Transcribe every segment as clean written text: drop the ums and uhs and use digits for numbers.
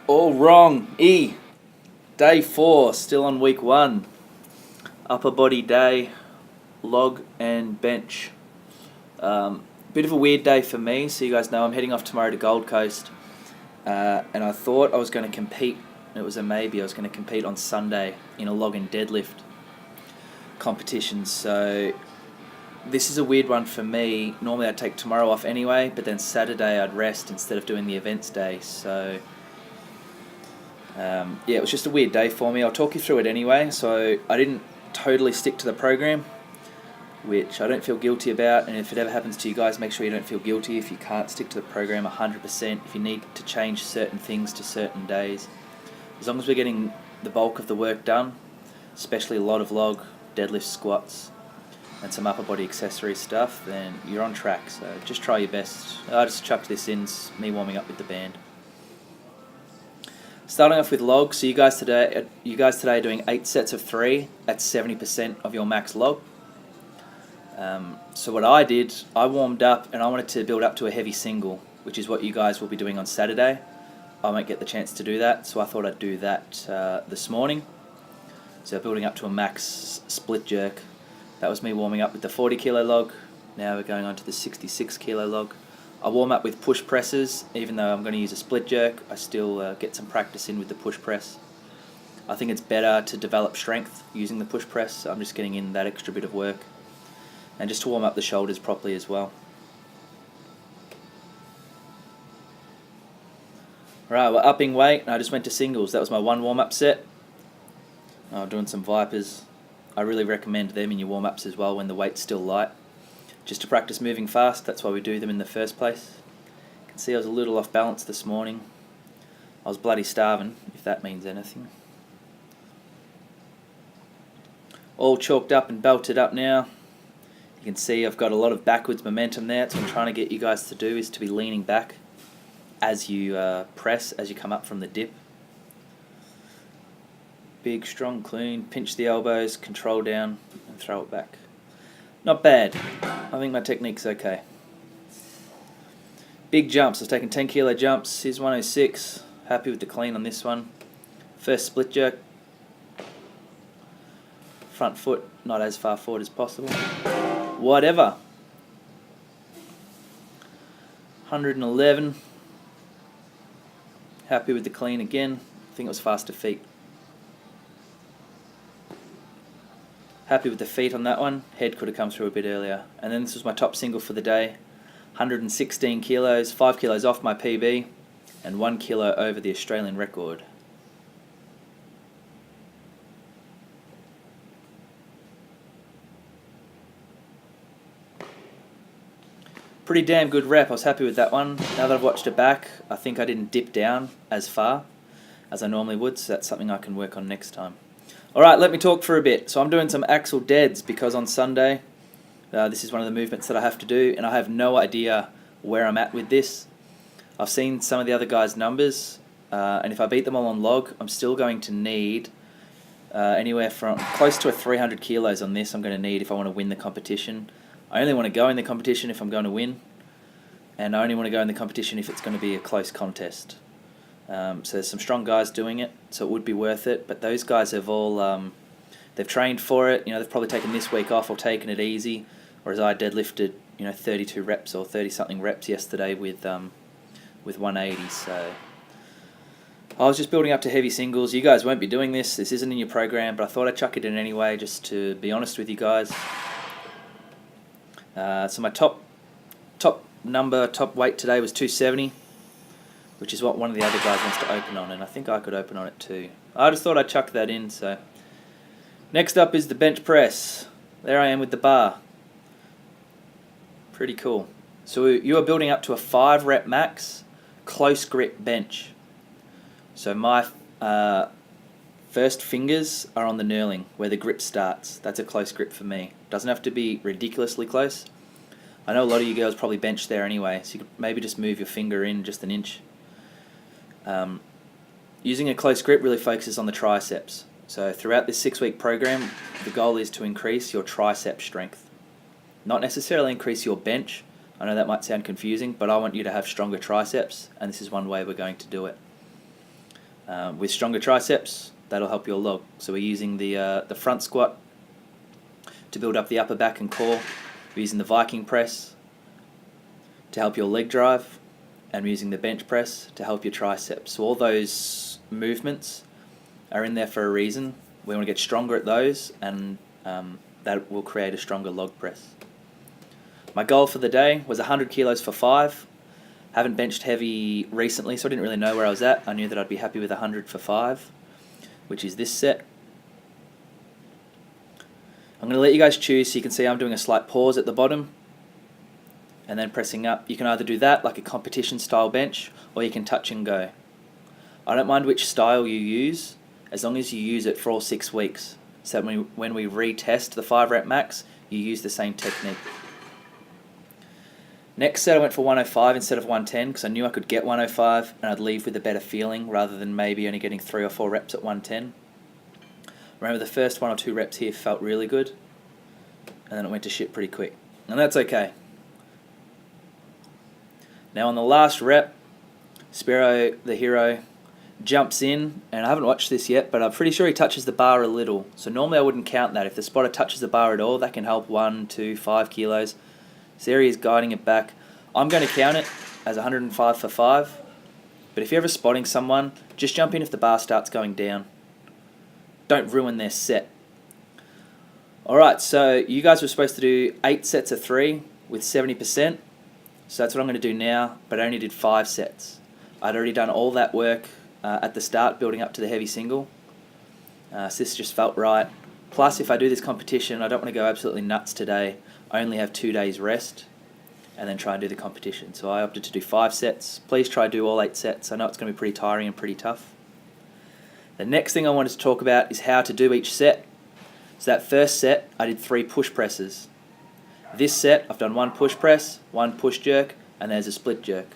All wrong. Day 4, still on week 1. Upper body day, log and bench. Bit of a weird day for me, so you guys know I'm heading off tomorrow to Gold Coast. And I thought I was going to compete. It was a maybe. I was going to compete on Sunday in a log and deadlift competition. So this is a weird one for me. Normally I'd take tomorrow off anyway, but then Saturday I'd rest instead of doing the events day. So it was just a weird day for me. I'll talk you through it anyway. So I didn't totally stick to the program, which I don't feel guilty about. And if it ever happens to you guys, make sure you don't feel guilty if you can't stick to the program 100%. If you need to change certain things to certain days, as long as we're getting the bulk of the work done, especially a lot of log, deadlift, squats, and some upper body accessory stuff, then you're on track. So just try your best. I just chucked this in, me warming up with the band. Starting off with log. So you guys today are doing 8 sets of 3 at 70% of your max log. So what I did, I warmed up and I wanted to build up to a heavy single, which is what you guys will be doing on Saturday. I won't get the chance to do that, so I thought I'd do that this morning. So building up to a max split jerk. That was me warming up with the 40 kilo log. Now we're going on to the 66 kilo log. I warm up with push presses. Even though I'm going to use a split jerk, I still get some practice in with the push press. I think it's better to develop strength using the push press. So I'm just getting in that extra bit of work. And just to warm up the shoulders properly as well. Right, we're upping weight, and I just went to singles. That was my one warm-up set. I'm doing some Vipers. I really recommend them in your warm-ups as well when the weight's still light. Just to practice moving fast, that's why we do them in the first place. You can see I was a little off balance this morning. I was bloody starving, if that means anything. All chalked up and belted up now. You can see I've got a lot of backwards momentum there. That's what I'm trying to get you guys to do, is to be leaning back as you press, as you come up from the dip. Big, strong, clean, pinch the elbows, control down, and throw it back. Not bad. I think my technique's okay. Big jumps. I was taking 10 kilo jumps. Here's 106. Happy with the clean on this one. First split jerk. Front foot not as far forward as possible. Whatever. 111. Happy with the clean again. I think it was faster feet. Happy with the feet on that one. Head could have come through a bit earlier. And then this was my top single for the day. 116 kilos, 5 kilos off my PB, and 1 kilo over the Australian record. Pretty damn good rep. I was happy with that one. Now that I've watched it back, I think I didn't dip down as far as I normally would, so that's something I can work on next time. Alright, let me talk for a bit. So I'm doing some axle deads because on Sunday, this is one of the movements that I have to do, and I have no idea where I'm at with this. I've seen some of the other guys' numbers, and if I beat them all on log, I'm still going to need anywhere from close to 300 kilos on this. I'm going to need if I want to win the competition. I only want to go in the competition if I'm going to win, and I only want to go in the competition if it's going to be a close contest. So there's some strong guys doing it, so it would be worth it. But those guys have all they've trained for it. You know, they've probably taken this week off or taken it easy. Whereas I deadlifted 32 reps or 30 something reps yesterday with 180. So I was just building up to heavy singles. You guys won't be doing this. This isn't in your program, but I thought I'd chuck it in anyway, just to be honest with you guys. So my top weight today was 270. Which is what one of the other guys wants to open on, and I think I could open on it too. I just thought I'd chuck that in. So next up is the bench press. There I am with the bar. Pretty cool. So you are building up to a 5 rep max close grip bench. So my first fingers are on the knurling where the grip starts. That's a close grip for me. Doesn't have to be ridiculously close. I know a lot of you girls probably bench there anyway, so you could maybe just move your finger in just an inch. Using a close grip really focuses on the triceps. So throughout this 6-week program, the goal is to increase your tricep strength. Not necessarily increase your bench. I know that might sound confusing, but I want you to have stronger triceps, and this is one way we're going to do it. With stronger triceps, that'll help your log. So we're using the front squat to build up the upper back and core. We're using the Viking press to help your leg drive, and we're using the bench press to help your triceps. So all those movements are in there for a reason. We want to get stronger at those, and that will create a stronger log press. My goal for the day was 100 kilos for 5. Haven't benched heavy recently, so I didn't really know where I was at. I knew that I'd be happy with 100 for 5, which is this set. I'm going to let you guys choose, so you can see I'm doing a slight pause at the bottom and then pressing up. You can either do that like a competition style bench, or you can touch and go. I don't mind which style you use, as long as you use it for all 6 weeks. So that when we retest the 5 rep max, you use the same technique. Next set I went for 105 instead of 110 because I knew I could get 105 and I'd leave with a better feeling rather than maybe only getting 3 or 4 reps at 110. Remember, the first 1 or 2 reps here felt really good, and then it went to shit pretty quick. And that's okay. Now on the last rep, Spiro, the hero, jumps in, and I haven't watched this yet, but I'm pretty sure he touches the bar a little. So normally I wouldn't count that. If the spotter touches the bar at all, that can help 1, 2, 5 kilos. So there he is guiding it back. I'm going to count it as 105 for 5. But if you're ever spotting someone, just jump in if the bar starts going down. Don't ruin their set. Alright, so you guys were supposed to do 8 sets of 3 with 70%. So that's what I'm going to do now, but I only did 5 sets. I'd already done all that work at the start, building up to the heavy single. So this just felt right. Plus, if I do this competition, I don't want to go absolutely nuts today. I only have 2 days rest and then try and do the competition. So I opted to do 5 sets. Please try to do all 8 sets. I know it's going to be pretty tiring and pretty tough. The next thing I wanted to talk about is how to do each set. So that first set, I did 3 push presses. This set, I've done 1 push press, 1 push jerk, and there's a split jerk.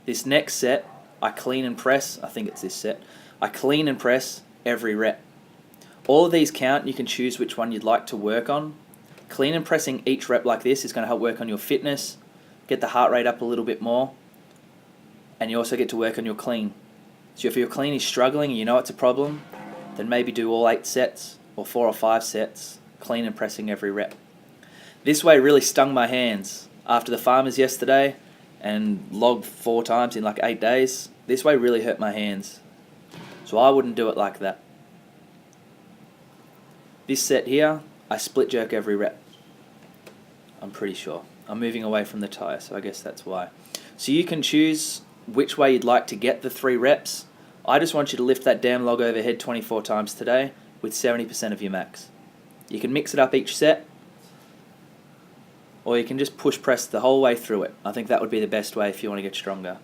This next set, I clean and press. I think it's this set. I clean and press every rep. All of these count. You can choose which one you'd like to work on. Clean and pressing each rep like this is going to help work on your fitness, get the heart rate up a little bit more, and you also get to work on your clean. So if your clean is struggling and you know it's a problem, then maybe do all 8 sets or 4 or 5 sets, clean and pressing every rep. This way really stung my hands. After the farmers yesterday and logged 4 times in like 8 days, this way really hurt my hands. So I wouldn't do it like that. This set here, I split jerk every rep. I'm pretty sure. I'm moving away from the tire, so I guess that's why. So you can choose which way you'd like to get the 3 reps. I just want you to lift that damn log overhead 24 times today with 70% of your max. You can mix it up each set, or you can just push press the whole way through it. I think that would be the best way if you want to get stronger.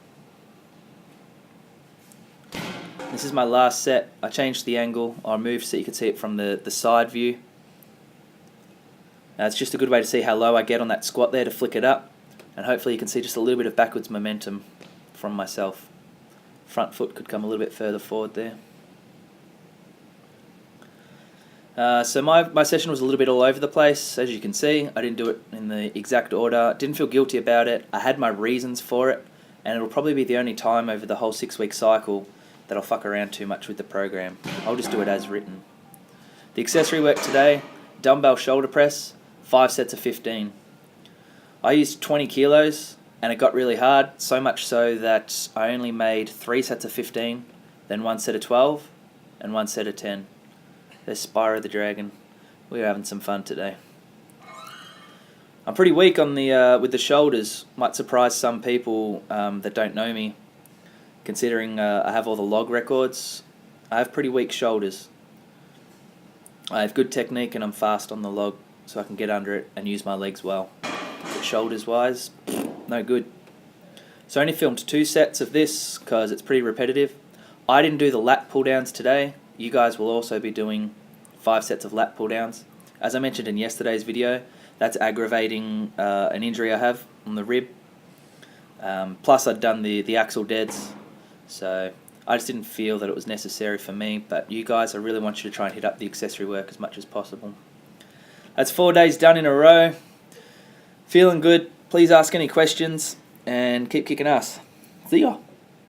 This is my last set. I changed the angle. I moved so you can see it from the side view. Now it's just a good way to see how low I get on that squat there to flick it up, and hopefully you can see just a little bit of backwards momentum from myself. Front foot could come a little bit further forward there. So my session was a little bit all over the place. As you can see, I didn't do it in the exact order. Didn't feel guilty about it. I had my reasons for it, and it'll probably be the only time over the whole 6-week cycle that I'll fuck around too much with the program. I'll just do it as written. The accessory work today, dumbbell shoulder press, 5 sets of 15. I used 20 kilos, and it got really hard, so much so that I only made 3 sets of 15, then 1 set of 12, and 1 set of 10. There's Spyro the Dragon. We're having some fun today. I'm pretty weak on the with the shoulders. Might surprise some people that don't know me, considering I have all the log records. I have pretty weak shoulders. I have good technique and I'm fast on the log, so I can get under it and use my legs well. But shoulders wise, no good. So I only filmed 2 sets of this because it's pretty repetitive. I didn't do the lat pull-downs today. You guys will also be doing 5 sets of lat pull-downs. As I mentioned in yesterday's video, that's aggravating an injury I have on the rib. Plus I'd done the axle deads, so I just didn't feel that it was necessary for me. But you guys, I really want you to try and hit up the accessory work as much as possible. That's 4 days done in a row. Feeling good. Please ask any questions and keep kicking ass. See ya.